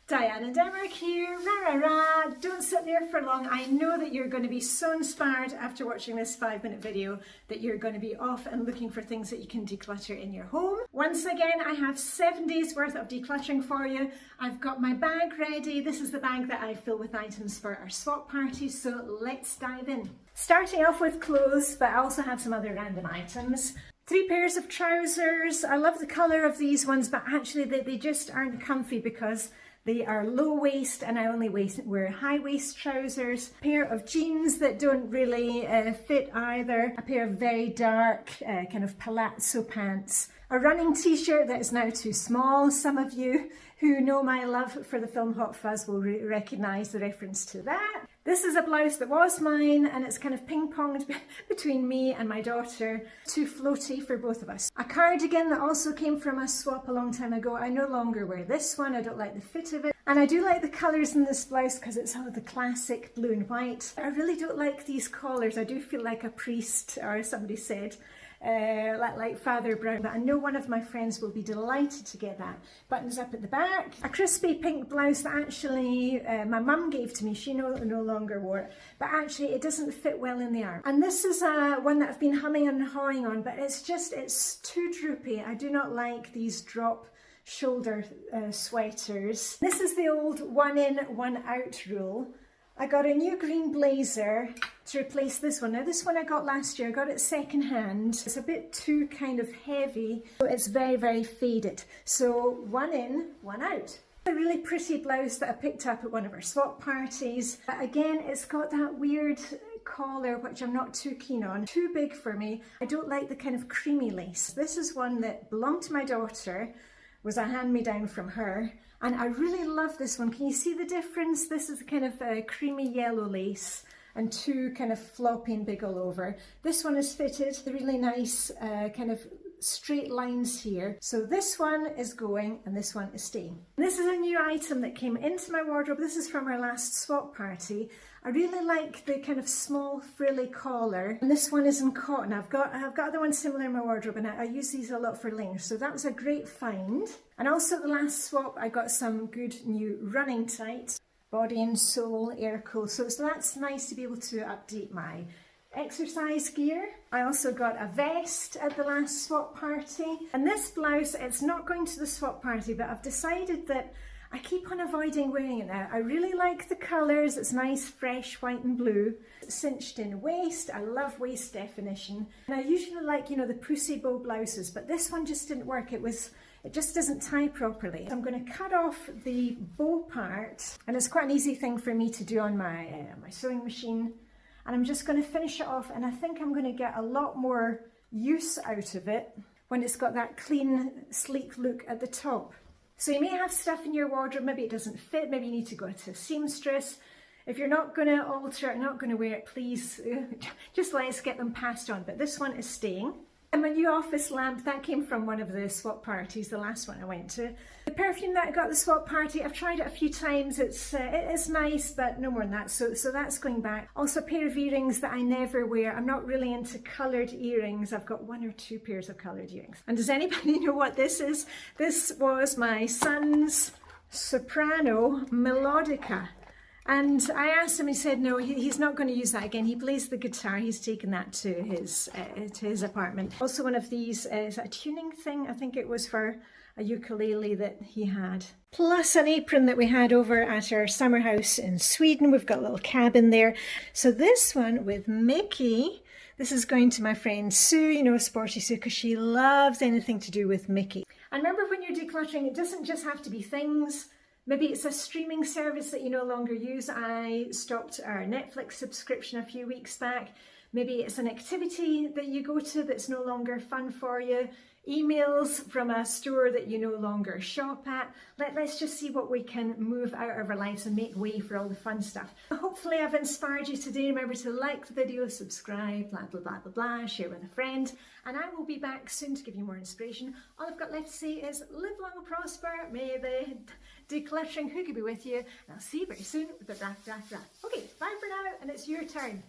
Diana Denmark here, rah rah rah, don't sit there for long. I know that you're going to be so inspired after watching this 5-minute video that you're going to be off and looking for things that you can declutter in your home. Once again, I have 7 days worth of decluttering for you. I've got my bag ready. This is the bag that I fill with items for our swap party, so let's dive in. Starting off with clothes, but I also have some other random items. 3 pairs of trousers. I love the colour of these ones, but actually they just aren't comfy because they are low waist and I only wear high waist trousers. A pair of jeans that don't really fit either. A pair of very dark kind of palazzo pants. A running t-shirt that is now too small. Some of you who know my love for the film Hot Fuzz will recognise the reference to that. This is a blouse that was mine and it's kind of ping-ponged between me and my daughter. Too floaty for both of us. A cardigan that also came from a swap a long time ago. I no longer wear this one. I don't like the fit of it. And I do like the colours in this blouse because it's all the classic blue and white. I really don't like these collars. I do feel like a priest, or somebody said. Like Father Brown, but I know one of my friends will be delighted to get that. Buttons up at the back. A crispy pink blouse that actually my mum gave to me. She no longer wore it, but actually it doesn't fit well in the arm. And this is one that I've been humming and hawing on, but it's too droopy. I do not like these drop shoulder sweaters. This is the old 1 in, 1 out rule. I got a new green blazer to replace this one. Now this one I got last year, I got it second hand. It's a bit too kind of heavy, so it's very, very faded. So 1 in, 1 out. A really pretty blouse that I picked up at one of our swap parties. But again, it's got that weird collar, which I'm not too keen on. Too big for me. I don't like the kind of creamy lace. This is one that belonged to my daughter, was a hand-me-down from her. And I really love this one. Can you see the difference? This is kind of a creamy yellow lace and 2 kind of flopping big all over. This one is fitted, really nice kind of straight lines here. So this one is going and this one is staying. This is a new item that came into my wardrobe. This is from our last swap party. I really like the kind of small frilly collar, and this one is in cotton. I've got other ones similar in my wardrobe, and I use these a lot for layers, so that was a great find. And also at the last swap I got some good new running tights, body and soul air cool, so that's nice to be able to update my exercise gear. I also got a vest at the last swap party, and this blouse, it's not going to the swap party, but I've decided that I keep on avoiding wearing it now. I really like the colours. It's nice, fresh white and blue. It's cinched in waist. I love waist definition. And I usually like, you know, the pussy bow blouses, but this one just didn't work. It just doesn't tie properly. I'm going to cut off the bow part, and it's quite an easy thing for me to do on my sewing machine. And I'm just going to finish it off, and I think I'm going to get a lot more use out of it when it's got that clean, sleek look at the top. So you may have stuff in your wardrobe, maybe it doesn't fit, maybe you need to go to a seamstress. If you're not going to alter it, not going to wear it, please just let's get them passed on. But this one is staying. And my new office lamp, that came from one of the swap parties, the last one I went to. The perfume that I got at the swap party, I've tried it a few times. It is nice, but no more than that. So that's going back. Also a pair of earrings that I never wear. I'm not really into coloured earrings. I've got 1 or 2 pairs of coloured earrings. And does anybody know what this is? This was my son's soprano melodica. And I asked him, he said no, he's not going to use that again. He plays the guitar, he's taken that to his apartment. Also one of these, is a tuning thing? I think it was for a ukulele that he had. Plus an apron that we had over at our summer house in Sweden. We've got a little cabin there. So this one with Mickey, this is going to my friend Sue, you know, Sporty Sue, because she loves anything to do with Mickey. And remember, when you're decluttering, it doesn't just have to be things. Maybe it's a streaming service that you no longer use. I stopped our Netflix subscription a few weeks back. Maybe it's an activity that you go to that's no longer fun for you. Emails from a store that you no longer shop at. Let's just see what we can move out of our lives and make way for all the fun stuff. Hopefully I've inspired you today. Remember to like the video, subscribe, blah, blah, blah, blah, blah, share with a friend. And I will be back soon to give you more inspiration. All I've got left to say is live long and prosper. May the decluttering hygge be with you. And I'll see you very soon with the rah, rah, rah. Okay, bye for now, and it's your turn.